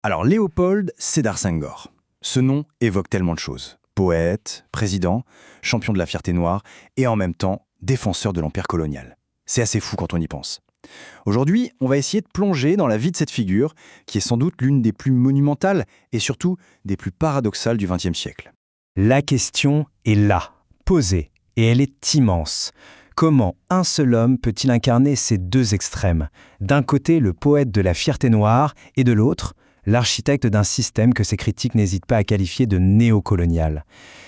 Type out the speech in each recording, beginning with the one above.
Alors, Léopold Sédar Senghor. Ce nom évoque tellement de choses. Poète, président, champion de la fierté noire et en même temps défenseur de l'empire colonial. C'est assez fou quand on y pense. Aujourd'hui, on va essayer de plonger dans la vie de cette figure, qui est sans doute l'une des plus monumentales et surtout des plus paradoxales du XXe siècle. La question est là, posée, et elle est immense. Comment un seul homme peut-il incarner ces deux extrêmes? D'un côté, le poète de la fierté noire, et de l'autre, l'architecte d'un système que ses critiques n'hésitent pas à qualifier de néocolonial.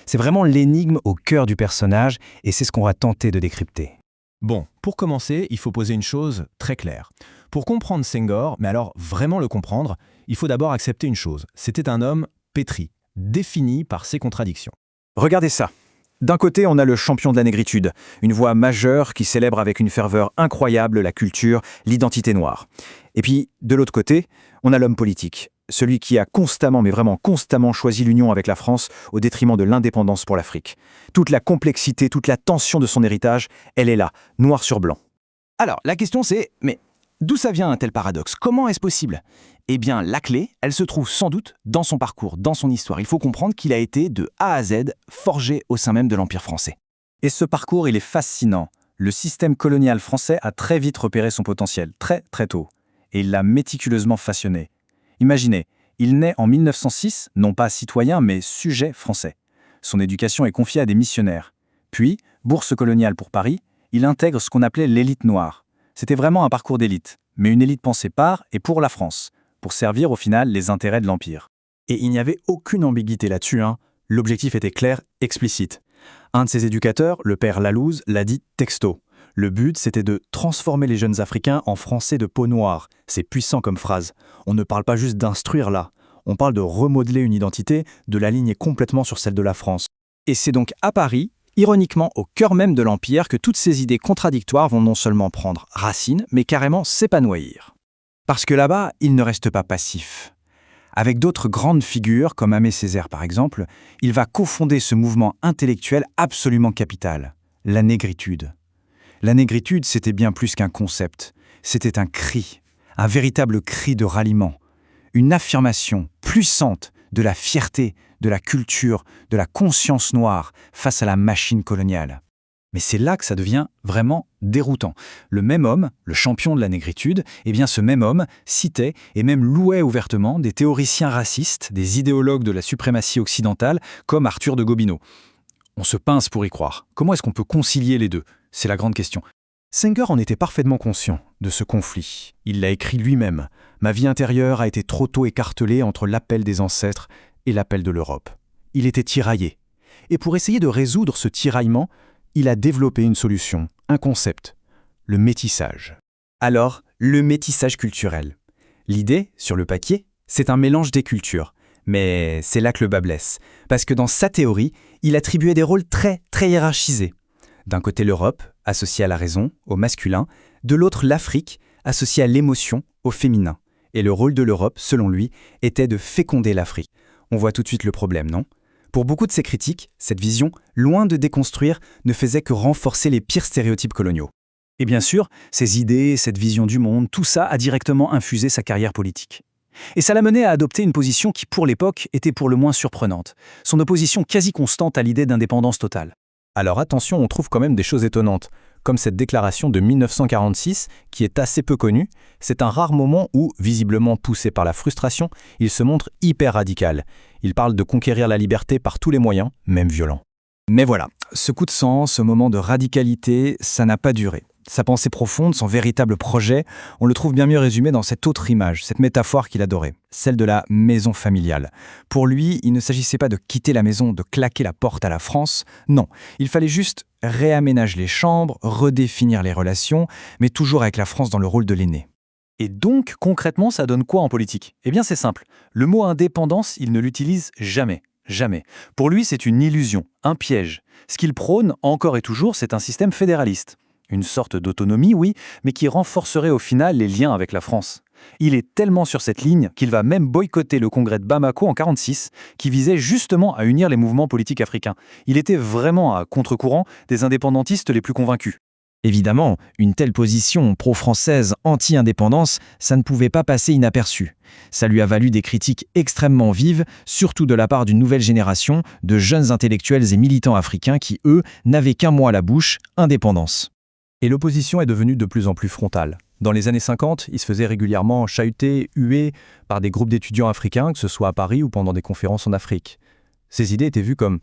C'est vraiment l'énigme au cœur du personnage, et c'est ce qu'on va tenter de décrypter. Bon, pour commencer, il faut poser une chose très claire. Pour comprendre Senghor, mais alors vraiment le comprendre, il faut d'abord accepter une chose. C'était un homme pétri, défini par ses contradictions. Regardez ça. D'un côté, on a le champion de la négritude, une voix majeure qui célèbre avec une ferveur incroyable la culture, l'identité noire. Et puis, de l'autre côté, on a l'homme politique, celui qui a constamment, mais vraiment constamment choisi l'union avec la France au détriment de l'indépendance pour l'Afrique. Toute la complexité, toute la tension de son héritage, elle est là, noir sur blanc. Alors, la question c'est, mais d'où ça vient un tel paradoxe? Comment est-ce possible? Eh bien, la clé, elle se trouve sans doute dans son parcours, dans son histoire. Il faut comprendre qu'il a été, de A à Z, forgé au sein même de l'Empire français. Et ce parcours, il est fascinant. Le système colonial français a très vite repéré son potentiel, très très tôt. Et il l'a méticuleusement façonné. Imaginez, il naît en 1906, non pas citoyen, mais sujet français. Son éducation est confiée à des missionnaires. Puis, bourse coloniale pour Paris, il intègre ce qu'on appelait l'élite noire. C'était vraiment un parcours d'élite, mais une élite pensée par et pour la France, pour servir au final les intérêts de l'Empire. Et il n'y avait aucune ambiguïté là-dessus, L'objectif était clair, explicite. Un de ses éducateurs, le père Lalouse, l'a dit texto. Le but, c'était de transformer les jeunes Africains en Français de peau noire. C'est puissant comme phrase. On ne parle pas juste d'instruire là. On parle de remodeler une identité, de l'aligner complètement sur celle de la France. Et c'est donc à Paris, ironiquement au cœur même de l'Empire, que toutes ces idées contradictoires vont non seulement prendre racine, mais carrément s'épanouir. Parce que là-bas, il ne reste pas passif. Avec d'autres grandes figures, comme Aimé Césaire par exemple, il va cofonder ce mouvement intellectuel absolument capital, la négritude. La négritude, c'était bien plus qu'un concept. C'était un cri, un véritable cri de ralliement. Une affirmation puissante de la fierté, de la culture, de la conscience noire face à la machine coloniale. Mais c'est là que ça devient vraiment déroutant. Le même homme, le champion de la négritude, eh bien ce même homme citait et même louait ouvertement des théoriciens racistes, des idéologues de la suprématie occidentale, comme Arthur de Gobineau. On se pince pour y croire. Comment est-ce qu'on peut concilier les deux? C'est la grande question. Senghor en était parfaitement conscient de ce conflit. Il l'a écrit lui-même. Ma vie intérieure a été trop tôt écartelée entre l'appel des ancêtres et l'appel de l'Europe. Il était tiraillé. Et pour essayer de résoudre ce tiraillement, il a développé une solution, un concept, le métissage. Alors, le métissage culturel. L'idée, sur le papier, c'est un mélange des cultures. Mais c'est là que le bât blesse. Parce que dans sa théorie, il attribuait des rôles très, très hiérarchisés. D'un côté l'Europe, associée à la raison, au masculin, de l'autre l'Afrique, associée à l'émotion, au féminin. Et le rôle de l'Europe, selon lui, était de féconder l'Afrique. On voit tout de suite le problème, non? Pour beaucoup de ses critiques, cette vision, loin de déconstruire, ne faisait que renforcer les pires stéréotypes coloniaux. Et bien sûr, ces idées, cette vision du monde, tout ça a directement infusé sa carrière politique. Et ça l'a mené à adopter une position qui, pour l'époque, était pour le moins surprenante. Son opposition quasi constante à l'idée d'indépendance totale. Alors attention, on trouve quand même des choses étonnantes, comme cette déclaration de 1946, qui est assez peu connue. C'est un rare moment où, visiblement poussé par la frustration, il se montre hyper radical. Il parle de conquérir la liberté par tous les moyens, même violents. Mais voilà, ce coup de sang, ce moment de radicalité, ça n'a pas duré. Sa pensée profonde, son véritable projet, on le trouve bien mieux résumé dans cette autre image, cette métaphore qu'il adorait, celle de la maison familiale. Pour lui, il ne s'agissait pas de quitter la maison, de claquer la porte à la France, non. Il fallait juste réaménager les chambres, redéfinir les relations, mais toujours avec la France dans le rôle de l'aîné. Et donc, concrètement, ça donne quoi en politique? Eh bien, c'est simple. Le mot indépendance, il ne l'utilise jamais. Jamais. Pour lui, c'est une illusion, un piège. Ce qu'il prône, encore et toujours, c'est un système fédéraliste. Une sorte d'autonomie, oui, mais qui renforcerait au final les liens avec la France. Il est tellement sur cette ligne qu'il va même boycotter le congrès de Bamako en 1946, qui visait justement à unir les mouvements politiques africains. Il était vraiment à contre-courant des indépendantistes les plus convaincus. Évidemment, une telle position pro-française anti-indépendance, ça ne pouvait pas passer inaperçu. Ça lui a valu des critiques extrêmement vives, surtout de la part d'une nouvelle génération de jeunes intellectuels et militants africains qui, eux, n'avaient qu'un mot à la bouche, indépendance. Et l'opposition est devenue de plus en plus frontale. Dans les années 50, il se faisait régulièrement chahuter, huer par des groupes d'étudiants africains, que ce soit à Paris ou pendant des conférences en Afrique. Ces idées étaient vues comme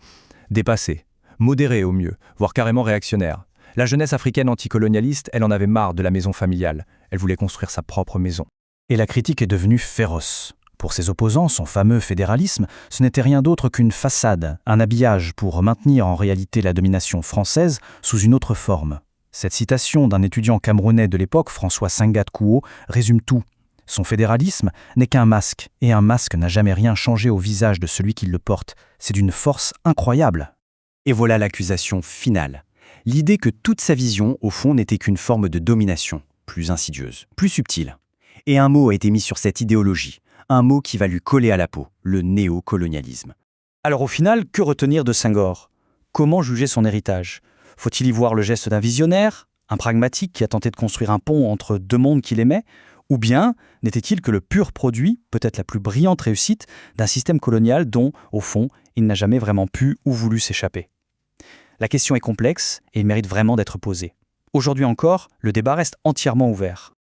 dépassées, modérées au mieux, voire carrément réactionnaires. La jeunesse africaine anticolonialiste, elle en avait marre de la maison familiale. Elle voulait construire sa propre maison. Et la critique est devenue féroce. Pour ses opposants, son fameux fédéralisme, ce n'était rien d'autre qu'une façade, un habillage pour maintenir en réalité la domination française sous une autre forme. Cette citation d'un étudiant camerounais de l'époque, François Senghad Kouo, résume tout. Son fédéralisme n'est qu'un masque, et un masque n'a jamais rien changé au visage de celui qui le porte. C'est d'une force incroyable. Et voilà l'accusation finale. L'idée que toute sa vision, au fond, n'était qu'une forme de domination, plus insidieuse, plus subtile. Et un mot a été mis sur cette idéologie, un mot qui va lui coller à la peau, le néocolonialisme. Alors au final, que retenir de Senghor? Comment juger son héritage? Faut-il y voir le geste d'un visionnaire, un pragmatique qui a tenté de construire un pont entre deux mondes qu'il aimait? Ou bien n'était-il que le pur produit, peut-être la plus brillante réussite, d'un système colonial dont, au fond, il n'a jamais vraiment pu ou voulu s'échapper? La question est complexe et il mérite vraiment d'être posée. Aujourd'hui encore, le débat reste entièrement ouvert.